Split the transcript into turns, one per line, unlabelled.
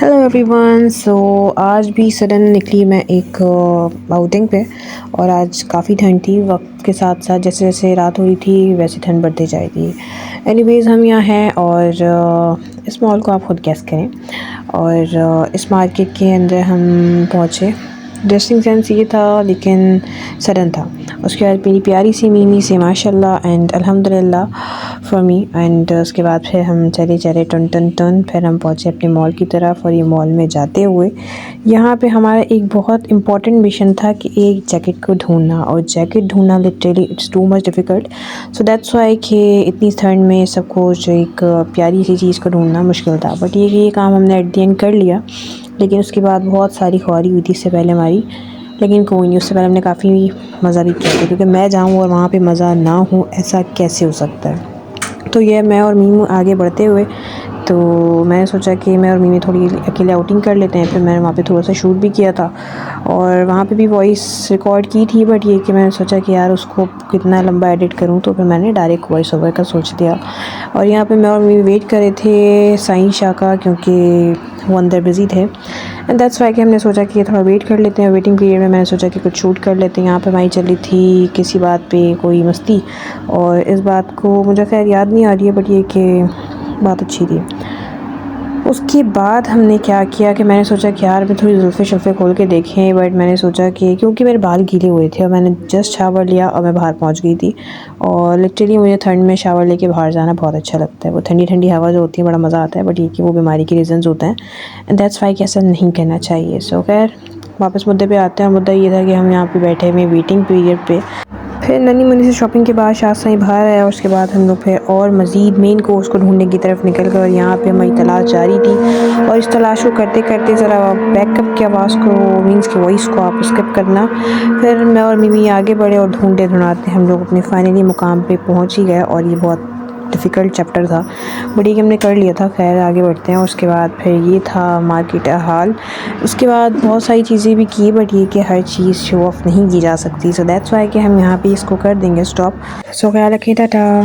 Hello everyone. आज भी sudden निकली मैं एक आउटिंग पे। और आज काफ़ी ठंड थी। वक्त के साथ साथ जैसे जैसे रात हो रही थी वैसे ठंड बढ़ती जाएगी। एनीवेज हम यहाँ हैं और इस मॉल को आप खुद गेस करें। और इस मार्केट के अंदर हम पहुँचे। ड्रेसिंग सेंस ये था लेकिन सडन था। उसके बाद मेरी प्यारी सी मीमी से माशाल्लाह एंड अल्हम्दुलिल्लाह फॉर मी। एंड उसके बाद फिर हम चले चले टन टन टन फिर हम पहुँचे अपने मॉल की तरफ। और ये मॉल में जाते हुए यहाँ पे हमारा एक बहुत इम्पॉर्टेंट मिशन था कि एक जैकेट को ढूंढना। और जैकेट ढूंढना literally it's too much difficult. So that's why कि इतनी ठंड में सबको जो एक प्यारी सी चीज़ को ढूंढना मुश्किल था। बट ये काम हमने एट द एंड कर लिया। लेकिन उसके बाद बहुत सारी ख्वारी हुई थी इससे पहले हमारी। लेकिन कोई नहीं, उससे पहले हमने काफ़ी मज़ा भी किया था क्योंकि मैं जाऊँ और वहाँ पे मज़ा ना हो ऐसा कैसे हो सकता है। तो ये मैं और मीमू आगे बढ़ते हुए तो मैंने सोचा कि मैं और मीमी थोड़ी अकेले आउटिंग कर लेते हैं। फिर मैंने वहाँ पे थोड़ा सा शूट भी किया था और वहाँ पे भी वॉइस रिकॉर्ड की थी। बट ये कि मैंने सोचा कि यार उसको कितना लंबा एडिट करूँ, तो फिर मैंने डायरेक्ट वॉइस ओवर का सोच दिया। और यहाँ पे मैं और मीमी वेट कर रहे थे साइन शाह का क्योंकि वो अंदर बिज़ी थे। एंड दैट्स वाई कि हमने सोचा कि थोड़ा वेट कर लेते हैं। वेटिंग पीरियड में मैंने सोचा कि कुछ शूट कर लेते हैं। यहाँ पे हमारी चली थी किसी बात पे कोई मस्ती, और इस बात को मुझे खैर याद नहीं आ रही है बट ये कि बात अच्छी थी। उसके बाद हमने क्या किया कि मैंने सोचा कि यार मैं थोड़ी जुल्फ़े शुल्फ़े खोल के देखें। बट मैंने सोचा कि क्योंकि मेरे बाल गीले हुए थे और मैंने जस्ट शावर लिया और मैं बाहर पहुंच गई थी। और लिटरली मुझे ठंड में शावर लेके बाहर जाना बहुत अच्छा लगता है। वो ठंडी ठंडी हवा जो होती है बड़ा मज़ा आता है। बट ये कि वो बीमारी के रीज़न्स होते हैं एंड दैट्स वाई कि ऐसा नहीं करना चाहिए। सो खैर वापस मुद्दे पे आते हैं। मुद्दा ये था कि हम यहाँ पे बैठे हुए वेटिंग पीरियड पे। फिर नन्ही मुन्नी से शॉपिंग के बाद शाद साईं बाहर आया। उसके बाद हम लोग फिर और मज़ीद मेन कोर्स को ढूंढने की तरफ निकल गए। और यहाँ पे हमारी तलाश जारी थी। और इस तलाश को करते करते ज़रा बैकअप की आवाज़ को मीन्स की वॉइस को आप स्किप करना। फिर मैं और मिमी आगे बढ़े और ढूंढते ढूंढाते हम लोग अपने फाइनली मुकाम पे पहुँच ही गए। और ये बहुत डिफ़िकल्ट चैप्टर था बट ये कि हमने कर लिया था। खैर आगे बढ़ते हैं। उसके बाद फिर ये था मार्केट हाल। उसके बाद बहुत सारी चीज़ें भी की बट ये कि हर चीज़ शो ऑफ नहीं की जा सकती। सो दैट्स वाई कि हम यहाँ पे इसको कर देंगे स्टॉप। सो ख्याल रखें, टाटा।